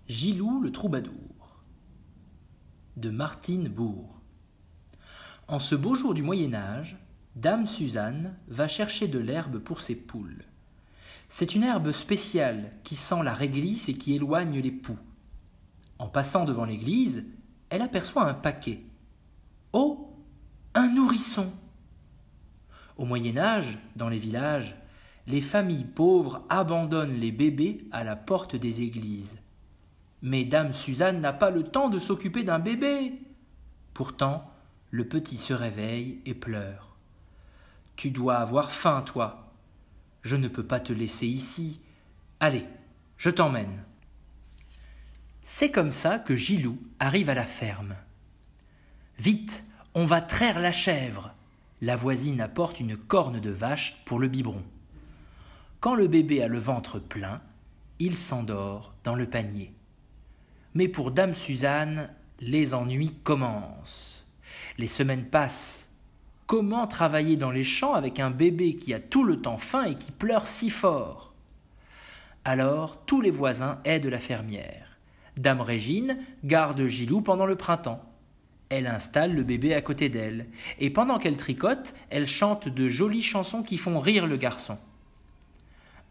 Gilou le troubadour de Martine Bourg. En ce beau jour du Moyen-Âge, Dame Suzanne va chercher de l'herbe pour ses poules. C'est une herbe spéciale qui sent la réglisse et qui éloigne les poux. En passant devant l'église, elle aperçoit un paquet. Oh, un nourrisson! Au Moyen-Âge, dans les villages, les familles pauvres abandonnent les bébés à la porte des églises. Mais Dame Suzanne n'a pas le temps de s'occuper d'un bébé. Pourtant, le petit se réveille et pleure. « Tu dois avoir faim, toi. Je ne peux pas te laisser ici. Allez, je t'emmène. » C'est comme ça que Gilou arrive à la ferme. « Vite, on va traire la chèvre !» La voisine apporte une corne de vache pour le biberon. Quand le bébé a le ventre plein, il s'endort dans le panier. Mais pour Dame Suzanne, les ennuis commencent. Les semaines passent. Comment travailler dans les champs avec un bébé qui a tout le temps faim et qui pleure si fort? Alors, tous les voisins aident la fermière. Dame Régine garde Gilou pendant le printemps. Elle installe le bébé à côté d'elle. Et pendant qu'elle tricote, elle chante de jolies chansons qui font rire le garçon.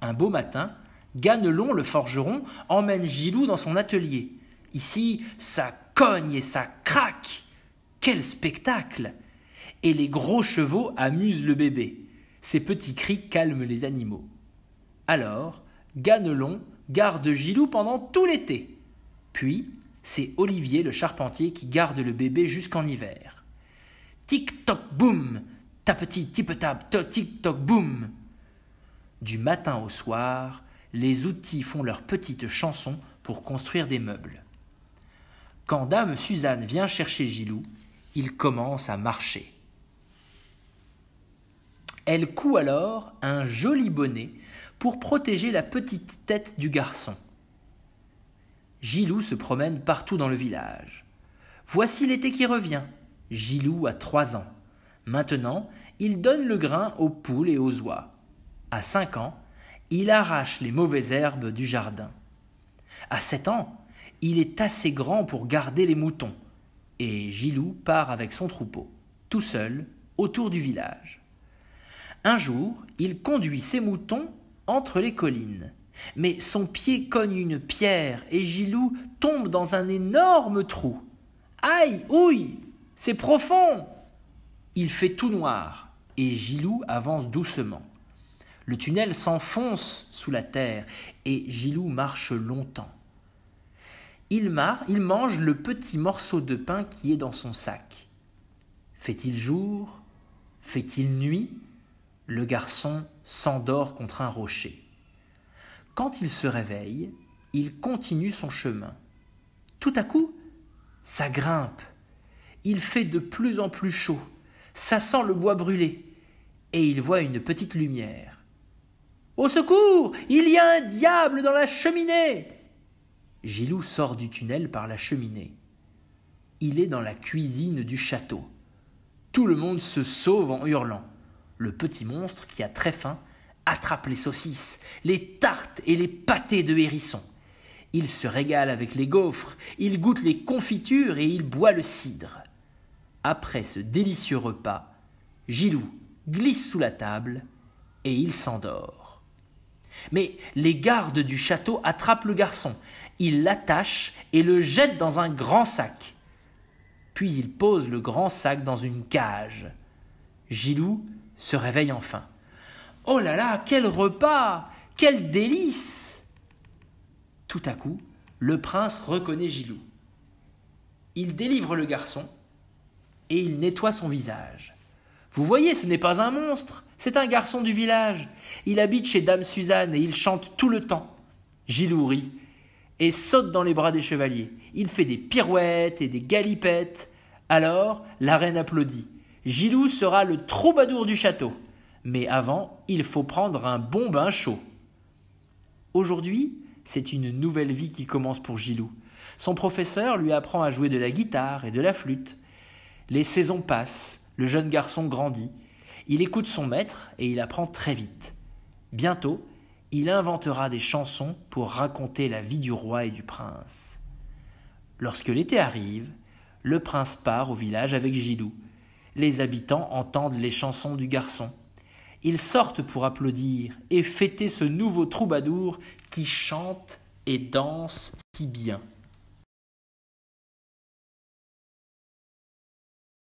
Un beau matin, Ganelon, le forgeron, emmène Gilou dans son atelier. Ici, ça cogne et ça craque. Quel spectacle! Et les gros chevaux amusent le bébé. Ces petits cris calment les animaux. Alors, Ganelon garde Gilou pendant tout l'été. Puis, c'est Olivier le charpentier qui garde le bébé jusqu'en hiver. Tic-toc boum, tapeti tip-tap, tic-toc boum. Du matin au soir, les outils font leurs petites chansons pour construire des meubles. Quand Dame Suzanne vient chercher Gilou, il commence à marcher. Elle coud alors un joli bonnet pour protéger la petite tête du garçon. Gilou se promène partout dans le village. Voici l'été qui revient. Gilou a 3 ans. Maintenant, il donne le grain aux poules et aux oies. À 5 ans, il arrache les mauvaises herbes du jardin. À 7 ans, il est assez grand pour garder les moutons. Et Gilou part avec son troupeau, tout seul, autour du village. Un jour, il conduit ses moutons entre les collines. Mais son pied cogne une pierre et Gilou tombe dans un énorme trou. Aïe, ouille, c'est profond! Il fait tout noir et Gilou avance doucement. Le tunnel s'enfonce sous la terre et Gilou marche longtemps. Il mange le petit morceau de pain qui est dans son sac. Fait-il jour? Fait-il nuit? Le garçon s'endort contre un rocher. Quand il se réveille, il continue son chemin. Tout à coup, ça grimpe. Il fait de plus en plus chaud. Ça sent le bois brûlé. Et il voit une petite lumière. « Au secours! Il y a un diable dans la cheminée !» Gilou sort du tunnel par la cheminée. Il est dans la cuisine du château. Tout le monde se sauve en hurlant. Le petit monstre, qui a très faim, attrape les saucisses, les tartes et les pâtés de hérisson. Il se régale avec les gaufres, il goûte les confitures et il boit le cidre. Après ce délicieux repas, Gilou glisse sous la table et il s'endort. Mais les gardes du château attrapent le garçon. Ils l'attachent et le jettent dans un grand sac. Puis ils posent le grand sac dans une cage. Gilou se réveille enfin. « Oh là là, quel repas! Quel délice !» Tout à coup, le prince reconnaît Gilou. Il délivre le garçon et il nettoie son visage. Vous voyez, ce n'est pas un monstre, c'est un garçon du village. Il habite chez Dame Suzanne et il chante tout le temps. Gilou rit et saute dans les bras des chevaliers. Il fait des pirouettes et des galipettes. Alors, la reine applaudit. Gilou sera le troubadour du château. Mais avant, il faut prendre un bon bain chaud. Aujourd'hui, c'est une nouvelle vie qui commence pour Gilou. Son professeur lui apprend à jouer de la guitare et de la flûte. Les saisons passent, le jeune garçon grandit. Il écoute son maître et il apprend très vite. Bientôt, Il inventera des chansons pour raconter la vie du roi et du prince. Lorsque l'été arrive, le prince part au village avec Gilou. Les habitants entendent les chansons du garçon. Ils sortent pour applaudir et fêter ce nouveau troubadour qui chante et danse si bien.